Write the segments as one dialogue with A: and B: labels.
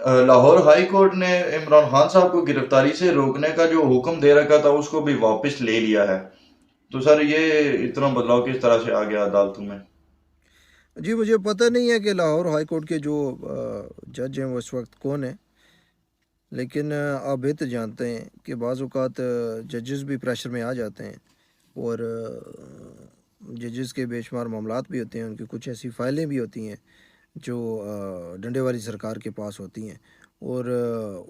A: Lahore high court ने इमरान खान साहब को गिरफ्तारी से रोकने का जो हुक्म दे रखा था उसको भी वापस ले लिया है। तो सर ये इतना बदलाव किस तरह से आ गया अदालतों में?
B: जी, मुझे पता नहीं है कि लाहौर हाई कोर्ट के जो जज हैं वो इस वक्त कौन है, लेकिन आप बेहतर जानते हैं कि बाज़ औक़ात जजेस भी प्रेशर में आ जाते हैं और जजेस के बेशुमार मामलात भी होते हैं, उनकी कुछ ऐसी फ़ाइलें भी होती हैं जो डंडे वाली सरकार के पास होती हैं और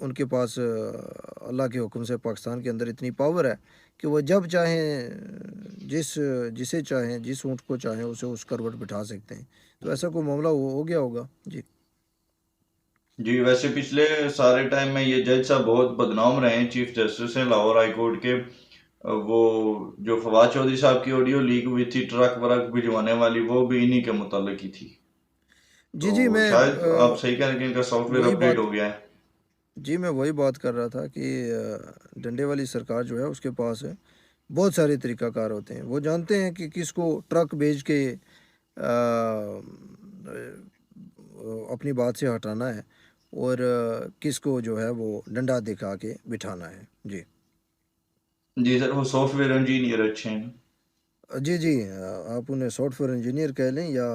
B: उनके पास अल्लाह के हुक्म से पाकिस्तान के अंदर इतनी पावर है कि वो जब चाहें जिसे चाहें जिस ऊँट को चाहें उसे उस करवट बिठा सकते हैं। तो ऐसा कोई मामला हो गया होगा। जी।
A: जी, वैसे पिछले सारे टाइम में ये जज साहब बहुत बदनाम रहे हैं। चीफ जस्टिस हैं लाहौर हाई कोर्ट के। वो जो फवाद चौधरी साहब की ऑडियो लीक हुई थी ट्रक वरक भिजवाने वाली, वो भी इन्हीं के मुतालिक ही थी।
B: जी, जी,
A: तो शायद आप सही कह रहे हैं कि इनका सॉफ्टवेयर
B: वही
A: अपडेट
B: बात
A: हो गया है।
B: जी, मैं वही बात कर रहा था कि डंडे वाली सरकार जो है उसके पास बहुत सारे तरीक़ाकार होते हैं। वो जानते हैं कि किसको ट्रक भेज के अपनी बात से हटाना है और किसको जो है वो डंडा दिखा के बिठाना है। जी।
A: जी सर, वो सॉफ्टवेयर इंजीनियर अच्छे हैं।
B: जी, जी, आप उन्हें सॉफ्टवेयर इंजीनियर कह लें या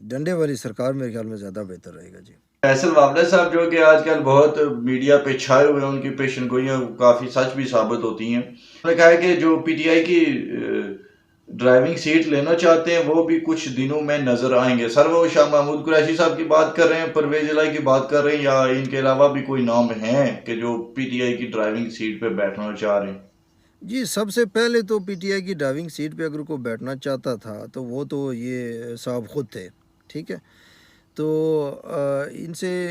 B: डंडे वाली सरकार, मेरे ख़्याल में ज़्यादा बेहतर रहेगा। जी।
A: फैसल वावड़ा साहब जो कि आजकल बहुत मीडिया पे छाए हुए हैं, उनकी पेशन गोइयाँ काफ़ी सच भी साबित होती हैं। उन्होंने कहा है कि जो पीटीआई की ड्राइविंग सीट लेना चाहते हैं वो भी कुछ दिनों में नजर आएंगे। सर वो शाह महमूद कुरैशी साहब की बात कर रहे हैं, परवेज इलाही की बात कर रहे हैं, या इनके अलावा भी कोई नाम हैं कि जो पीटीआई की ड्राइविंग सीट पे बैठना चाह रहे हैं?
B: जी, सबसे पहले तो पीटीआई की ड्राइविंग सीट पे अगर कोई बैठना चाहता था, तो वो तो ये साहब खुद थे, ठीक है? तो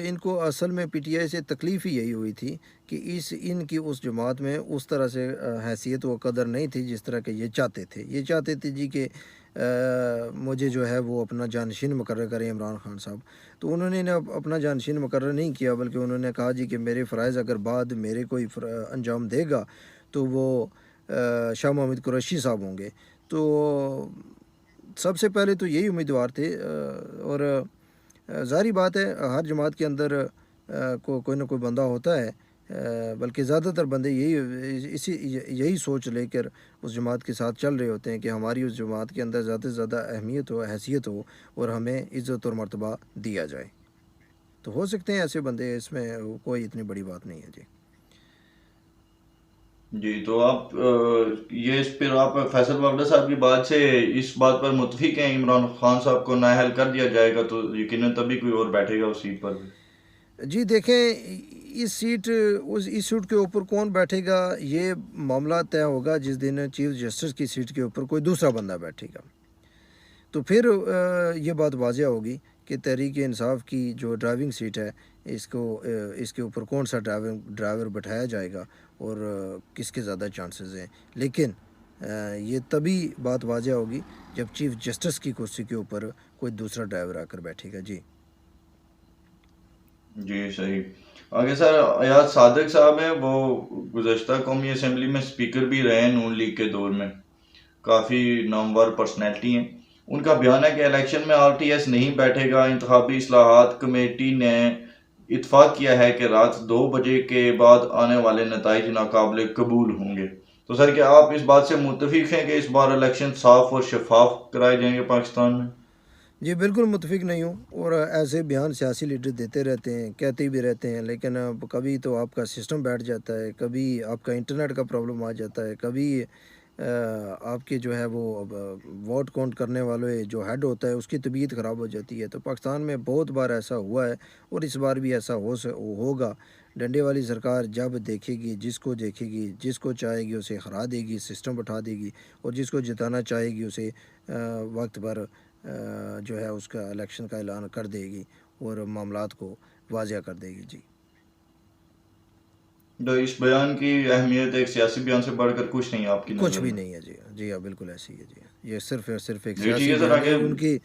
B: इनको असल में पीटीआई से तकलीफ़ ही यही हुई थी कि इनकी उस जमात में उस तरह से हैसियत व कदर नहीं थी जिस तरह के ये चाहते थे। ये चाहते थे जी कि मुझे जो है वो अपना जानशीन मुकर्रर करें इमरान खान साहब। तो उन्होंने ना अपना जानशीन मुकर्रर नहीं किया, बल्कि उन्होंने कहा जी कि मेरे फ़राइज़ अगर बाद मेरे कोई अंजाम देगा तो वो शाह महमूद कुरैशी साहब होंगे। तो सबसे पहले तो यही उम्मीदवार थे और ज़ाहिर बात है हर जमात के अंदर कोई ना कोई बंदा होता है, बल्कि ज़्यादातर बंदे यही सोच लेकर उस जमात के साथ चल रहे होते हैं कि हमारी उस जमात के अंदर ज़्यादा से ज़्यादा अहमियत हो, हैसियत हो और हमें इज़्ज़त और मर्तबा दिया जाए। तो हो सकते हैं ऐसे बंदे, इसमें कोई इतनी बड़ी बात नहीं है। जी।
A: जी, तो आप ये इस पर आप फैसल वावड़ा साहब की बात से इस बात पर मुतफिक हैं, इमरान खान साहब को नाअहल कर दिया जाएगा तो यकीनन तभी कोई और बैठेगा उस सीट पर भी।
B: जी, देखें, इस सीट के ऊपर कौन बैठेगा, ये मामला तय होगा जिस दिन चीफ जस्टिस की सीट के ऊपर कोई दूसरा बंदा बैठेगा। तो फिर ये बात वाज़िह होगी कि तहरीक इंसाफ की जो ड्राइविंग सीट है, इसके ऊपर कौन सा ड्राइवर बैठाया जाएगा और किसके ज़्यादा चांसेस हैं। लेकिन ये तभी बात वाज़िह होगी जब चीफ जस्टिस की कुर्सी के ऊपर कोई दूसरा ड्राइवर आकर बैठेगा। जी।
A: जी, सही। आगे सर अयाज सादिक साहब हैं, वो गुज़श्ता कौमी असेंबली में स्पीकर भी रहे हैं नून लीग के दौर में। काफ़ी नामवर पर्सनैलिटी हैं। उनका बयान है कि इलेक्शन में आरटीएस नहीं बैठेगा। इंतखाबी इस्लाहात कमेटी ने इत्फाक किया है कि रात 2 बजे के बाद आने वाले नताइज नाकाबिले कबूल होंगे। तो सर क्या आप इस बात से मुत्तफिक हैं कि इस बार इलेक्शन साफ और शफाफ कराए जाएंगे पाकिस्तान में?
B: जी, बिल्कुल मुत्तफ़िक नहीं हूँ और ऐसे बयान सियासी लीडर देते रहते हैं, कहते भी रहते हैं, लेकिन अब कभी तो आपका सिस्टम बैठ जाता है, कभी आपका इंटरनेट का प्रॉब्लम आ जाता है, कभी आपके जो है वो अब वोट काउंट करने वाले जो हेड होता है उसकी तबीयत ख़राब हो जाती है। तो पाकिस्तान में बहुत बार ऐसा हुआ है और इस बार भी ऐसा होगा। डंडे वाली सरकार जब देखेगी, जिसको चाहेगी उसे हरा देगी, सिस्टम बैठा देगी और जिसको जिताना चाहेगी उसे वक्त पर जो है उसका इलेक्शन का ऐलान कर देगी और मामलात को वाज़िया कर देगी। जी।
A: तो इस बयान की अहमियत एक सियासी बयान से बढ़कर कुछ नहीं आपकी
B: कुछ
A: नज़र
B: भी
A: में?
B: नहीं है। जी। जी हाँ, बिल्कुल ऐसी ही है। जी हाँ, ये सिर्फ़ और सिर्फ़ एक
A: जी ठीक
B: सियासी
A: है सर,
B: बयान है
A: आगे।
B: और उनकी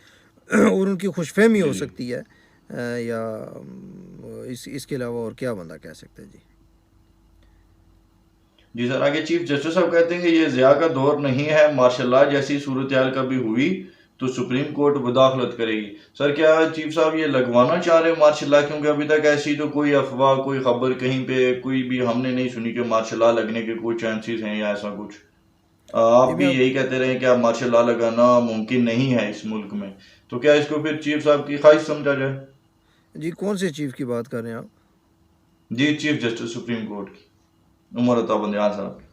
B: और उनकी खुशफ़हमी
A: जी
B: हो
A: जी।
B: सकती है, या इसके अलावा और क्या बंदा कह सकता है। जी।
A: जी सर, आगे चीफ जस्टिस साहब कहते हैं कि ये ज़िया का दौर नहीं है, मार्शल लॉ जैसी सूरत हाल कभी हुई तो सुप्रीम कोर्ट मुदाखलत करेगी। सर क्या चीफ साहब ये लगवाना चाह रहे हैं मार्शल लॉ, क्योंकि अभी तक ऐसी तो कोई अफवाह कोई खबर कहीं पे कोई भी हमने नहीं सुनी कि मार्शल लॉ लगने के कोई चांसेस हैं या ऐसा कुछ। आप
B: जी
A: भी
B: मैं
A: यही कहते रहे कि आप मार्शल लॉ लगाना मुमकिन नहीं है इस मुल्क में, तो क्या इसको फिर चीफ साहब की ख्वाहिश समझा जाए?
B: जी कौन से चीफ़ की बात कर रहे हैं आप?
A: जी चीफ जस्टिस सुप्रीम कोर्ट की उमर अता बंदयाल साहब।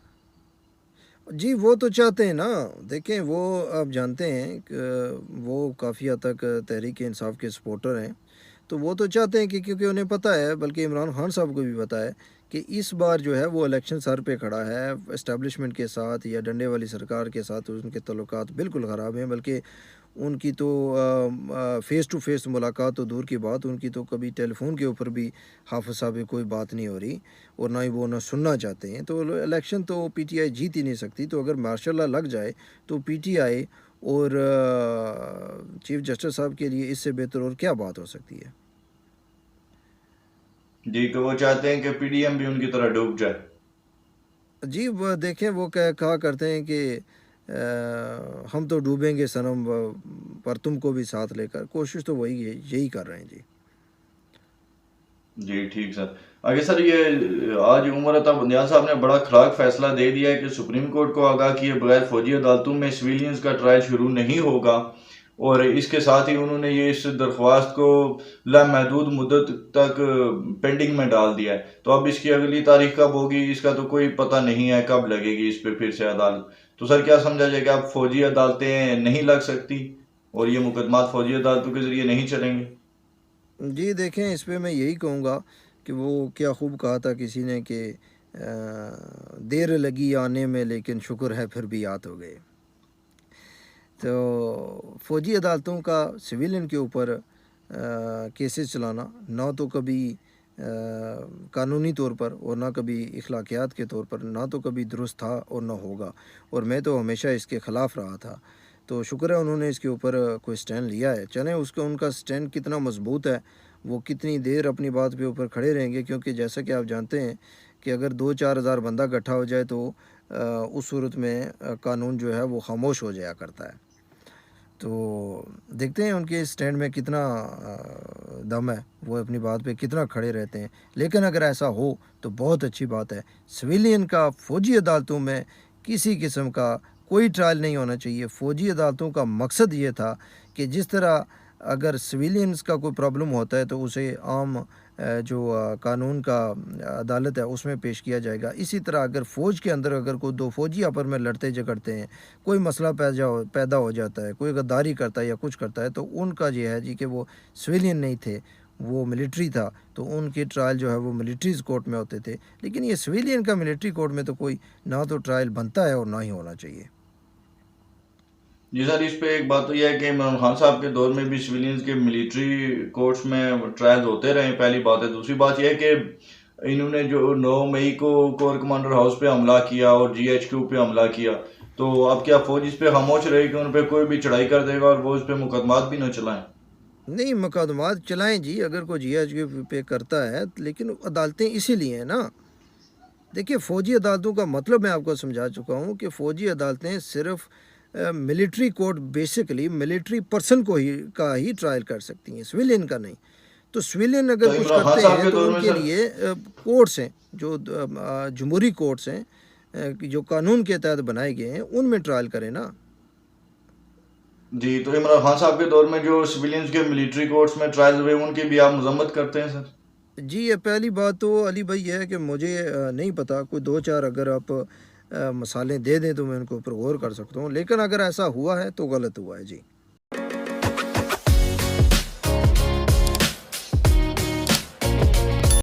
B: जी वो तो चाहते हैं ना। देखें वो आप जानते हैं कि वो काफ़ी हद तक तहरीक इंसाफ के सपोर्टर हैं। तो वो तो चाहते हैं कि क्योंकि उन्हें पता है, बल्कि इमरान खान साहब को भी पता है कि इस बार जो है वो इलेक्शन सर पे खड़ा है। एस्टेब्लिशमेंट के साथ या डंडे वाली सरकार के साथ उनके ताल्लुकात बिल्कुल ख़राब हैं। बल्कि उनकी तो फ़ेस टू फ़ेस मुलाकात तो दूर की बात, उनकी तो कभी टेलीफ़ोन के ऊपर भी हाफ़िज़ साहब की कोई बात नहीं हो रही और ना ही वो ना सुनना चाहते हैं। तो इलेक्शन तो पीटीआई जीत ही नहीं सकती। तो अगर मार्शल लॉ लग जाए तो पीटीआई और चीफ़ जस्टिस साहब के लिए इससे बेहतर और क्या बात हो सकती है?
A: जी कि वो चाहते हैं कि पीडीएम भी उनकी तरह डूब जाए।
B: जी, वो देखें वो कहा करते हैं कि हम तो डूबेंगे सनम पर तुमको भी साथ लेकर। कोशिश तो वही है, यही कर रहे हैं जी।
A: जी ठीक सर। आगे सर ये आज उमर अता बंदयाल साहब ने बड़ा खराब फैसला दे दिया है कि सुप्रीम कोर्ट को आगाह किए बगैर फौजी अदालतों में सिविलियंस का ट्रायल शुरू नहीं होगा, और इसके साथ ही उन्होंने ये इस दरख्वास्त को लामहदूद मुद्दत तक पेंडिंग में डाल दिया है। तो अब इसकी अगली तारीख कब होगी इसका तो कोई पता नहीं है, कब लगेगी इस पे फिर से अदालत। तो सर क्या समझा जाए कि अब फौजी अदालतें नहीं लग सकती और ये मुकदमात फौजी अदालतों के जरिए नहीं चलेंगे?
B: जी देखें, इस पे मैं यही कहूँगा कि वो क्या खूब कहा था किसी ने कि देर लगी आने में लेकिन शुक्र है फिर भी याद हो गए। तो फ़ौजी अदालतों का सिविलियन के ऊपर केसेस चलाना ना तो कभी कानूनी तौर पर और ना कभी अखलाकियात के तौर पर ना तो कभी दुरुस्त था और ना होगा, और मैं तो हमेशा इसके ख़िलाफ़ रहा था। तो शुक्र है उन्होंने इसके ऊपर कोई स्टैंड लिया है। चलें उसका उनका स्टैंड कितना मज़बूत है, वो कितनी देर अपनी बात पे ऊपर खड़े रहेंगे, क्योंकि जैसा कि आप जानते हैं कि अगर 2-4 हज़ार बंदा इकट्ठा हो जाए तो उस सूरत में कानून जो है वो ख़ामोश हो जाया करता है। तो देखते हैं उनके स्टैंड में कितना दम है, वो अपनी बात पे कितना खड़े रहते हैं। लेकिन अगर ऐसा हो तो बहुत अच्छी बात है। सिविलियन का फ़ौजी अदालतों में किसी किस्म का कोई ट्रायल नहीं होना चाहिए। फ़ौजी अदालतों का मकसद ये था कि जिस तरह अगर सिविलियंस का कोई प्रॉब्लम होता है तो उसे आम जो कानून का अदालत है उसमें पेश किया जाएगा। इसी तरह अगर फ़ौज के अंदर अगर कोई 2 फ़ौजी आपस में लड़ते झगड़ते हैं, कोई मसला पैदा हो जाता है, कोई गद्दारी करता है या कुछ करता है, तो उनका ये है जी कि वो सिविलियन नहीं थे, वो मिलिट्री था, तो उनके ट्रायल जो है वो मिलिट्रीज़ कोर्ट में होते थे। लेकिन ये सिविलियन का मिलिट्री कोर्ट में तो कोई ना तो ट्रायल बनता है और ना ही होना चाहिए।
A: जी सर, इस पे एक बात तो यह है कि इमरान खान साहब के दौर में भी सिविलियंस के मिलिट्री कोर्ट्स में ट्रायल होते रहे, पहली बात है। दूसरी बात यह है कि इन्होंने जो 9 मई को कोर कमांडर हाउस पे हमला किया और जीएचक्यू पे हमला किया, तो अब क्या फौज इस पे खामोश रहेगी, उन पे कोई भी चढ़ाई कर देगा और वो इस पे मुकदमात भी न चलाएं?
B: नहीं, मुकदमात चलाएँ जी, अगर कोई जीएचक्यू पे करता है, लेकिन अदालतें इसीलिए हैं ना। देखिए, फ़ौजी अदालतों का मतलब मैं आपको समझा चुका हूँ कि फ़ौजी अदालतें सिर्फ़ military court basically military person को ही का ही ट्रायल कर सकती हैं, सिविलियन का नहीं। तो सिविलियन अगर
A: तो
B: कुछ
A: इमरान खान
B: करते
A: साहब
B: हैं
A: के
B: तो
A: दौर में
B: उनके
A: सर।
B: लिए कोर्ट्स हैं जो जमहूरी कोर्ट्स हैं, जो कानून के तहत बनाए गए हैं, उनमें ट्रायल करें ना।
A: जी, तो इमरान खान साहब के दौर में जो सिविलियंस के मिलिट्री कोर्ट्स में ट्रायल हुए उनकी भी आप मजम्मत करते हैं सर?
B: जी, ये पहली बात तो अली भाई ये है कि मुझे नहीं पता, कोई 2-4 अगर आप मसाले दे दें तो मैं उनके ऊपर गौर कर सकता हूँ, लेकिन अगर ऐसा हुआ है तो गलत हुआ है। जी।